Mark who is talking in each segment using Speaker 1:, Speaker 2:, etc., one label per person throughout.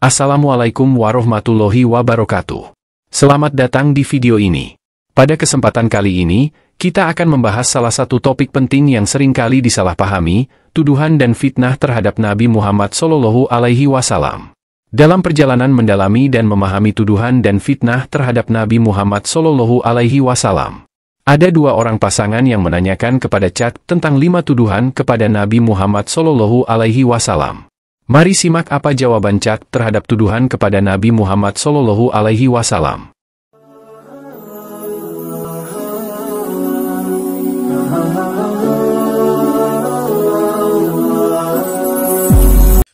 Speaker 1: Assalamualaikum warahmatullahi wabarakatuh. Selamat datang di video ini. Pada kesempatan kali ini, kita akan membahas salah satu topik penting yang seringkali disalahpahami, tuduhan dan fitnah terhadap Nabi Muhammad SAW. Dalam perjalanan mendalami dan memahami tuduhan dan fitnah terhadap Nabi Muhammad SAW, ada dua orang pasangan yang menanyakan kepada Chat tentang 5 tuduhan kepada Nabi Muhammad SAW. Mari simak apa jawaban Chat terhadap tuduhan kepada Nabi Muhammad SAW.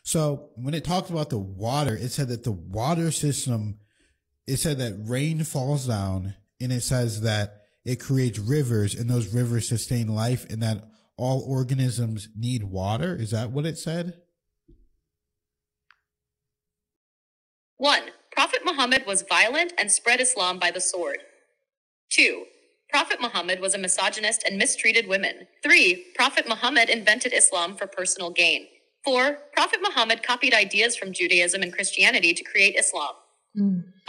Speaker 2: So when it talked about the water, it said that the water system, it said that rain falls down and it says that it creates rivers and those rivers sustain life and that all organisms need water. Is that what it said?
Speaker 3: 1. Prophet Muhammad was violent and spread Islam by the sword. 2. Prophet Muhammad was a misogynist and mistreated women. 3. Prophet Muhammad invented Islam for personal gain. 4. Prophet Muhammad copied ideas from Judaism and Christianity to create Islam. 5.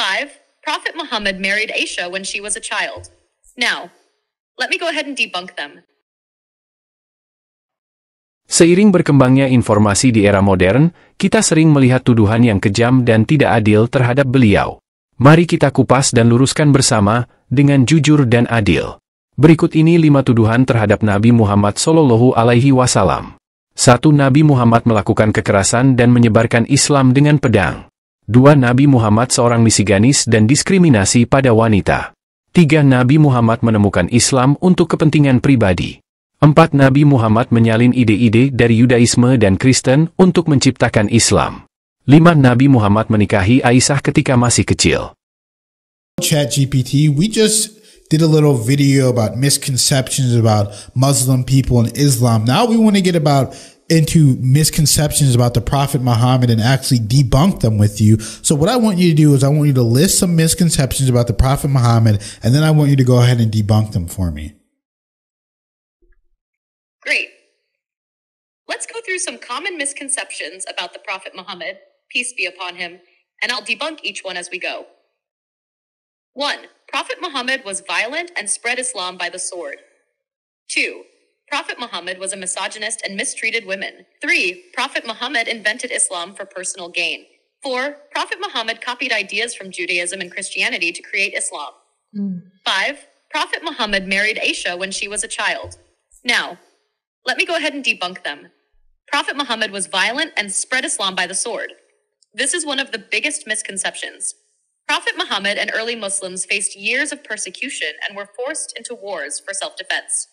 Speaker 3: Prophet Muhammad married Aisha when she was a child. Now, let me go ahead and debunk them.
Speaker 1: Seiring berkembangnya informasi di era modern, kita sering melihat tuduhan yang kejam dan tidak adil terhadap beliau. Mari kita kupas dan luruskan bersama, dengan jujur dan adil. Berikut ini 5 tuduhan terhadap Nabi Muhammad SAW. 1. Nabi Muhammad melakukan kekerasan dan menyebarkan Islam dengan pedang. 2. Nabi Muhammad seorang misiganis dan diskriminasi pada wanita. 3. Nabi Muhammad menemukan Islam untuk kepentingan pribadi. 4. Nabi Muhammad menyalin ide-ide dari Yudaisme dan Kristen untuk menciptakan Islam. 5. Nabi Muhammad menikahi Aisyah ketika masih kecil.
Speaker 2: ChatGPT, we just did a little video about misconceptions about Muslim people and Islam. Now we want to get into misconceptions about the Prophet Muhammad and actually debunk them with you. So what I want you to do is I want you to list some misconceptions about the Prophet Muhammad, and then I want you to go ahead and debunk them for me.
Speaker 3: Great. Let's go through some common misconceptions about the Prophet Muhammad, peace be upon him, and I'll debunk each one as we go. 1. Prophet Muhammad was violent and spread Islam by the sword. 2. Prophet Muhammad was a misogynist and mistreated women. 3. Prophet Muhammad invented Islam for personal gain. 4. Prophet Muhammad copied ideas from Judaism and Christianity to create Islam. 5. Prophet Muhammad married Aisha when she was a child. Now, let me go ahead and debunk them. Prophet Muhammad was violent and spread Islam by the sword. This is one of the biggest misconceptions. Prophet Muhammad and early Muslims faced years of persecution and were forced into wars for self-defense.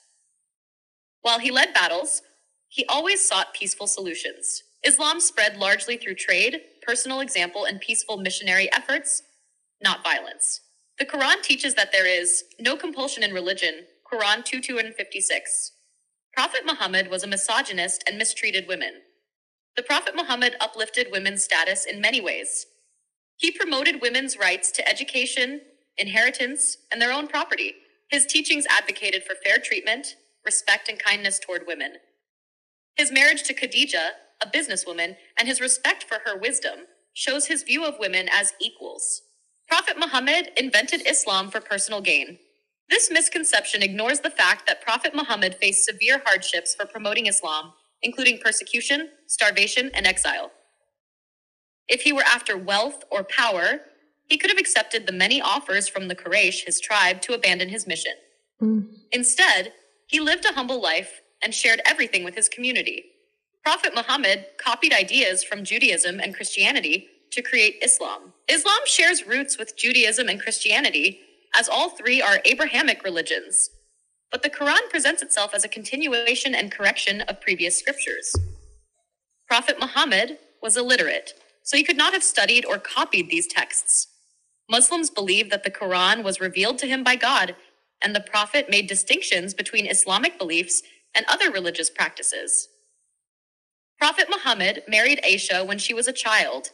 Speaker 3: While he led battles, he always sought peaceful solutions. Islam spread largely through trade, personal example, and peaceful missionary efforts, not violence. The Quran teaches that there is no compulsion in religion, Quran 2:256. Prophet Muhammad was a misogynist and mistreated women. The Prophet Muhammad uplifted women's status in many ways. He promoted women's rights to education, inheritance, and their own property. His teachings advocated for fair treatment, respect, and kindness toward women. His marriage to Khadija, a businesswoman, and his respect for her wisdom shows his view of women as equals. Prophet Muhammad invented Islam for personal gain. This misconception ignores the fact that Prophet Muhammad faced severe hardships for promoting Islam, including persecution, starvation, and exile. If he were after wealth or power, he could have accepted the many offers from the Quraysh, his tribe, to abandon his mission. Instead, he lived a humble life and shared everything with his community. Prophet Muhammad copied ideas from Judaism and Christianity to create Islam. Islam shares roots with Judaism and Christianity, as all three are Abrahamic religions. But the Quran presents itself as a continuation and correction of previous scriptures. Prophet Muhammad was illiterate, so he could not have studied or copied these texts. Muslims believe that the Quran was revealed to him by God, and the Prophet made distinctions between Islamic beliefs and other religious practices. Prophet Muhammad married Aisha when she was a child.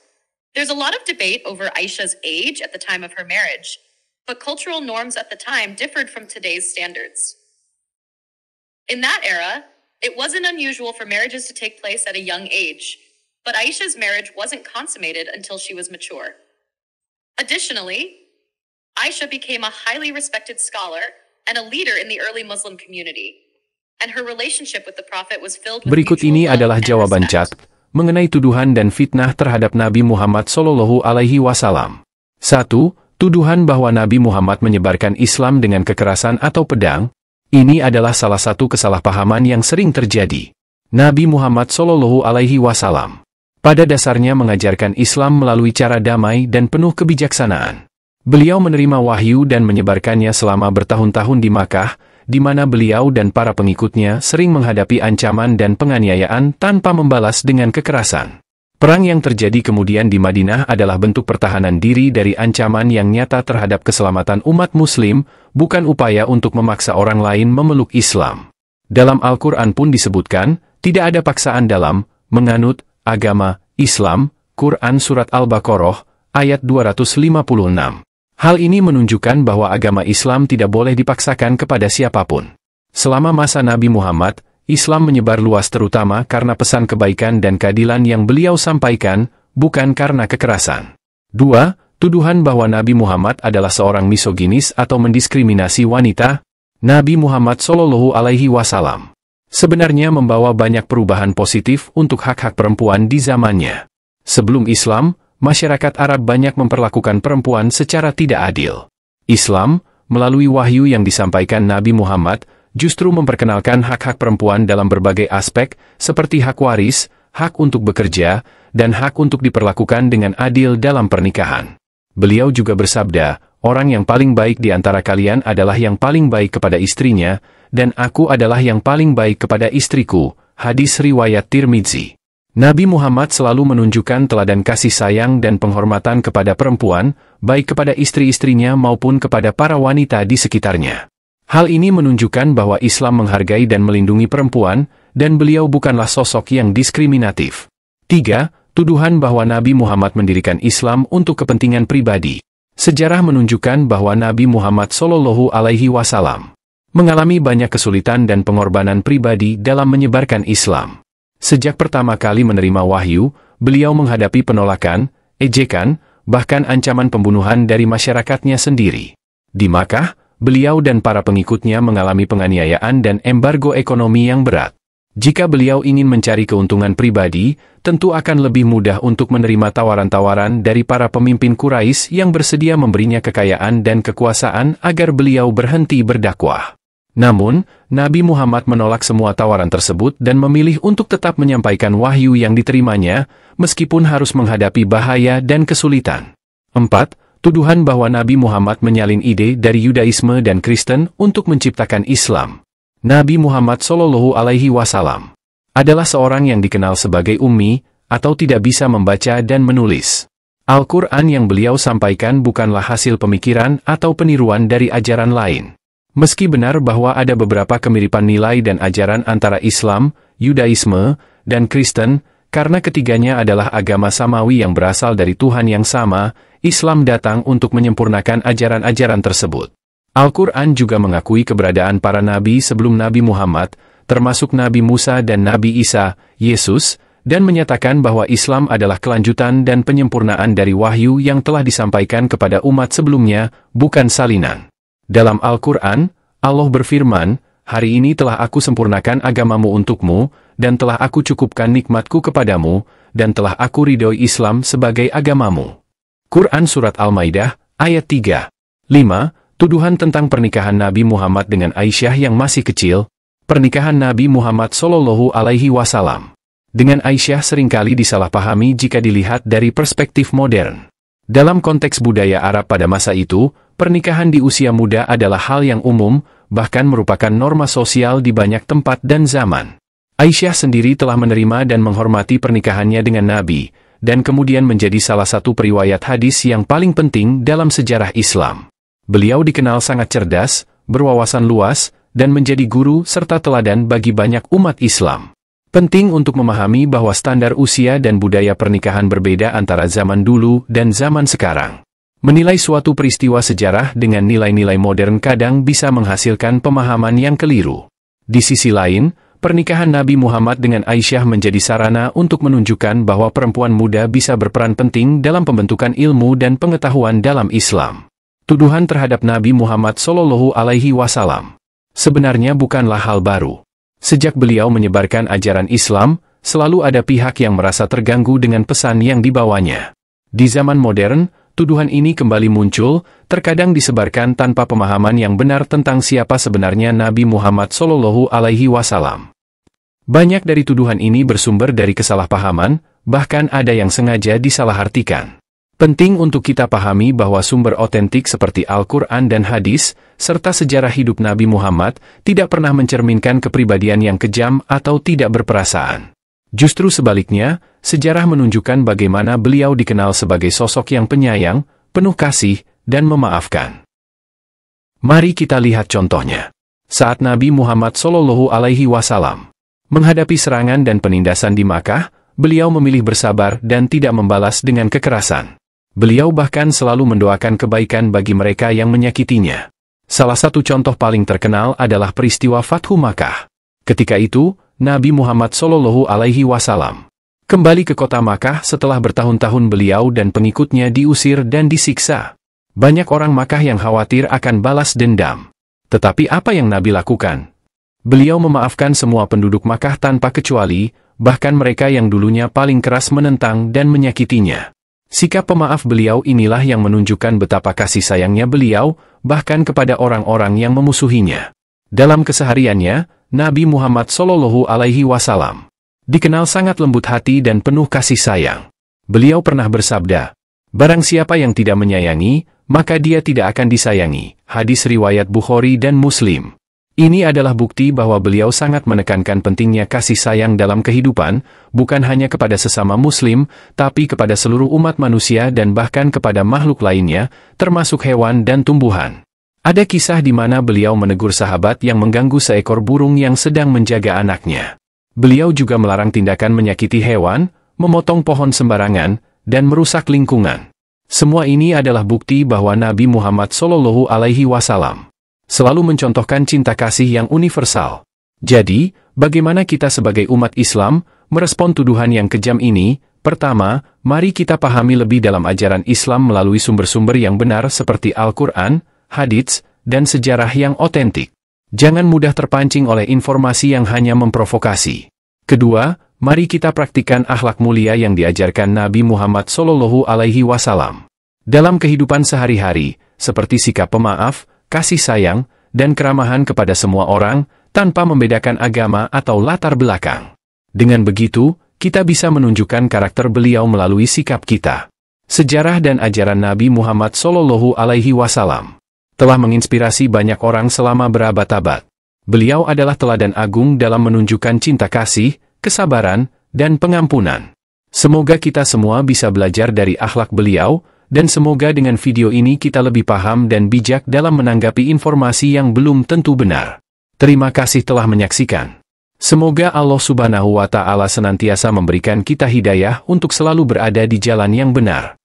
Speaker 3: There's a lot of debate over Aisha's age at the time of her marriage, but cultural norms at the time differed from today's standards. In that era, it wasn't unusual for marriages to take place at a young age. but Aisha's marriage wasn't consummated until she was mature. Additionally, Aisha became a highly respected scholar and a leader in the early Muslim community, and her relationship with the Prophet was filled with
Speaker 1: Berikut
Speaker 3: mutual
Speaker 1: ini
Speaker 3: love
Speaker 1: adalah
Speaker 3: and
Speaker 1: jawaban
Speaker 3: respect.
Speaker 1: Chat mengenai tuduhan dan fitnah terhadap Nabi Muhammad SAW. 1. Tuduhan bahwa Nabi Muhammad menyebarkan Islam dengan kekerasan atau pedang. Ini adalah salah satu kesalahpahaman yang sering terjadi. Nabi Muhammad SAW pada dasarnya mengajarkan Islam melalui cara damai dan penuh kebijaksanaan. Beliau menerima wahyu dan menyebarkannya selama bertahun-tahun di Makkah, di mana beliau dan para pengikutnya sering menghadapi ancaman dan penganiayaan tanpa membalas dengan kekerasan. Perang yang terjadi kemudian di Madinah adalah bentuk pertahanan diri dari ancaman yang nyata terhadap keselamatan umat Muslim, bukan upaya untuk memaksa orang lain memeluk Islam. Dalam Al-Quran pun disebutkan, tidak ada paksaan dalam menganut agama Islam. Quran Surat Al-Baqarah, ayat 256. Hal ini menunjukkan bahwa agama Islam tidak boleh dipaksakan kepada siapapun. Selama masa Nabi Muhammad, Islam menyebar luas terutama karena pesan kebaikan dan keadilan yang beliau sampaikan, bukan karena kekerasan. 2. Tuduhan bahwa Nabi Muhammad adalah seorang misoginis atau mendiskriminasi wanita. Nabi Muhammad SAW sebenarnya membawa banyak perubahan positif untuk hak-hak perempuan di zamannya. Sebelum Islam, masyarakat Arab banyak memperlakukan perempuan secara tidak adil. Islam, melalui wahyu yang disampaikan Nabi Muhammad, justru memperkenalkan hak-hak perempuan dalam berbagai aspek, seperti hak waris, hak untuk bekerja, dan hak untuk diperlakukan dengan adil dalam pernikahan. Beliau juga bersabda, orang yang paling baik di antara kalian adalah yang paling baik kepada istrinya, dan aku adalah yang paling baik kepada istriku. Hadis riwayat Tirmidzi. Nabi Muhammad selalu menunjukkan teladan kasih sayang dan penghormatan kepada perempuan, baik kepada istri-istrinya maupun kepada para wanita di sekitarnya. Hal ini menunjukkan bahwa Islam menghargai dan melindungi perempuan, dan beliau bukanlah sosok yang diskriminatif. 3. Tuduhan bahwa Nabi Muhammad mendirikan Islam untuk kepentingan pribadi. Sejarah menunjukkan bahwa Nabi Muhammad SAW mengalami banyak kesulitan dan pengorbanan pribadi dalam menyebarkan Islam. Sejak pertama kali menerima wahyu, beliau menghadapi penolakan, ejekan, bahkan ancaman pembunuhan dari masyarakatnya sendiri. Di Makkah, beliau dan para pengikutnya mengalami penganiayaan dan embargo ekonomi yang berat. Jika beliau ingin mencari keuntungan pribadi, tentu akan lebih mudah untuk menerima tawaran-tawaran dari para pemimpin Quraisy yang bersedia memberinya kekayaan dan kekuasaan agar beliau berhenti berdakwah. Namun, Nabi Muhammad menolak semua tawaran tersebut dan memilih untuk tetap menyampaikan wahyu yang diterimanya, meskipun harus menghadapi bahaya dan kesulitan. 4. Tuduhan bahwa Nabi Muhammad menyalin ide dari Yudaisme dan Kristen untuk menciptakan Islam. Nabi Muhammad SAW adalah seorang yang dikenal sebagai ummi, atau tidak bisa membaca dan menulis. Al-Quran yang beliau sampaikan bukanlah hasil pemikiran atau peniruan dari ajaran lain. Meski benar bahwa ada beberapa kemiripan nilai dan ajaran antara Islam, Yudaisme, dan Kristen, karena ketiganya adalah agama samawi yang berasal dari Tuhan yang sama, Islam datang untuk menyempurnakan ajaran-ajaran tersebut. Al-Quran juga mengakui keberadaan para nabi sebelum Nabi Muhammad, termasuk Nabi Musa dan Nabi Isa, Yesus, dan menyatakan bahwa Islam adalah kelanjutan dan penyempurnaan dari wahyu yang telah disampaikan kepada umat sebelumnya, bukan salinan. Dalam Al-Quran, Allah berfirman, "Hari ini telah aku sempurnakan agamamu untukmu, dan telah aku cukupkan nikmatku kepadamu, dan telah aku ridhoi Islam sebagai agamamu." Quran Surat Al-Maidah, ayat 3. 5. Tuduhan tentang pernikahan Nabi Muhammad dengan Aisyah yang masih kecil. Pernikahan Nabi Muhammad SAW dengan Aisyah seringkali disalahpahami jika dilihat dari perspektif modern. Dalam konteks budaya Arab pada masa itu, pernikahan di usia muda adalah hal yang umum, bahkan merupakan norma sosial di banyak tempat dan zaman. Aisyah sendiri telah menerima dan menghormati pernikahannya dengan Nabi, dan kemudian menjadi salah satu periwayat hadis yang paling penting dalam sejarah Islam. Beliau dikenal sangat cerdas, berwawasan luas, dan menjadi guru serta teladan bagi banyak umat Islam. Penting untuk memahami bahwa standar usia dan budaya pernikahan berbeda antara zaman dulu dan zaman sekarang. Menilai suatu peristiwa sejarah dengan nilai-nilai modern kadang bisa menghasilkan pemahaman yang keliru. Di sisi lain, pernikahan Nabi Muhammad dengan Aisyah menjadi sarana untuk menunjukkan bahwa perempuan muda bisa berperan penting dalam pembentukan ilmu dan pengetahuan dalam Islam. Tuduhan terhadap Nabi Muhammad SAW sebenarnya bukanlah hal baru. Sejak beliau menyebarkan ajaran Islam, selalu ada pihak yang merasa terganggu dengan pesan yang dibawanya. Di zaman modern, tuduhan ini kembali muncul, terkadang disebarkan tanpa pemahaman yang benar tentang siapa sebenarnya Nabi Muhammad SAW. Banyak dari tuduhan ini bersumber dari kesalahpahaman, bahkan ada yang sengaja disalahartikan. Penting untuk kita pahami bahwa sumber otentik seperti Al-Quran dan hadis, serta sejarah hidup Nabi Muhammad, tidak pernah mencerminkan kepribadian yang kejam atau tidak berperasaan. Justru sebaliknya, sejarah menunjukkan bagaimana beliau dikenal sebagai sosok yang penyayang, penuh kasih, dan memaafkan. Mari kita lihat contohnya. Saat Nabi Muhammad SAW menghadapi serangan dan penindasan di Makkah, beliau memilih bersabar dan tidak membalas dengan kekerasan. Beliau bahkan selalu mendoakan kebaikan bagi mereka yang menyakitinya. Salah satu contoh paling terkenal adalah peristiwa Fathu Makkah. Ketika itu, Nabi Muhammad SAW kembali ke kota Makkah setelah bertahun-tahun beliau dan pengikutnya diusir dan disiksa. Banyak orang Makkah yang khawatir akan balas dendam. Tetapi apa yang Nabi lakukan? Beliau memaafkan semua penduduk Makkah tanpa kecuali, bahkan mereka yang dulunya paling keras menentang dan menyakitinya. Sikap pemaaf beliau inilah yang menunjukkan betapa kasih sayangnya beliau, bahkan kepada orang-orang yang memusuhinya. Dalam kesehariannya, Nabi Muhammad SAW dikenal sangat lembut hati dan penuh kasih sayang. Beliau pernah bersabda, "Barang siapa yang tidak menyayangi, maka dia tidak akan disayangi." Hadis riwayat Bukhari dan Muslim. Ini adalah bukti bahwa beliau sangat menekankan pentingnya kasih sayang dalam kehidupan, bukan hanya kepada sesama Muslim, tapi kepada seluruh umat manusia dan bahkan kepada makhluk lainnya, termasuk hewan dan tumbuhan. Ada kisah di mana beliau menegur sahabat yang mengganggu seekor burung yang sedang menjaga anaknya. Beliau juga melarang tindakan menyakiti hewan, memotong pohon sembarangan, dan merusak lingkungan. Semua ini adalah bukti bahwa Nabi Muhammad SAW selalu mencontohkan cinta kasih yang universal. Jadi, bagaimana kita sebagai umat Islam merespon tuduhan yang kejam ini? Pertama, mari kita pahami lebih dalam ajaran Islam melalui sumber-sumber yang benar seperti Al-Quran, hadits, dan sejarah yang otentik. Jangan mudah terpancing oleh informasi yang hanya memprovokasi. Kedua, mari kita praktikkan akhlak mulia yang diajarkan Nabi Muhammad SAW dalam kehidupan sehari-hari, seperti sikap pemaaf, kasih sayang, dan keramahan kepada semua orang, tanpa membedakan agama atau latar belakang. Dengan begitu, kita bisa menunjukkan karakter beliau melalui sikap kita. Sejarah dan ajaran Nabi Muhammad SAW telah menginspirasi banyak orang selama berabad-abad. Beliau adalah teladan agung dalam menunjukkan cinta kasih, kesabaran, dan pengampunan. Semoga kita semua bisa belajar dari akhlak beliau, dan semoga dengan video ini kita lebih paham dan bijak dalam menanggapi informasi yang belum tentu benar. Terima kasih telah menyaksikan. Semoga Allah Subhanahu wa Ta'ala senantiasa memberikan kita hidayah untuk selalu berada di jalan yang benar.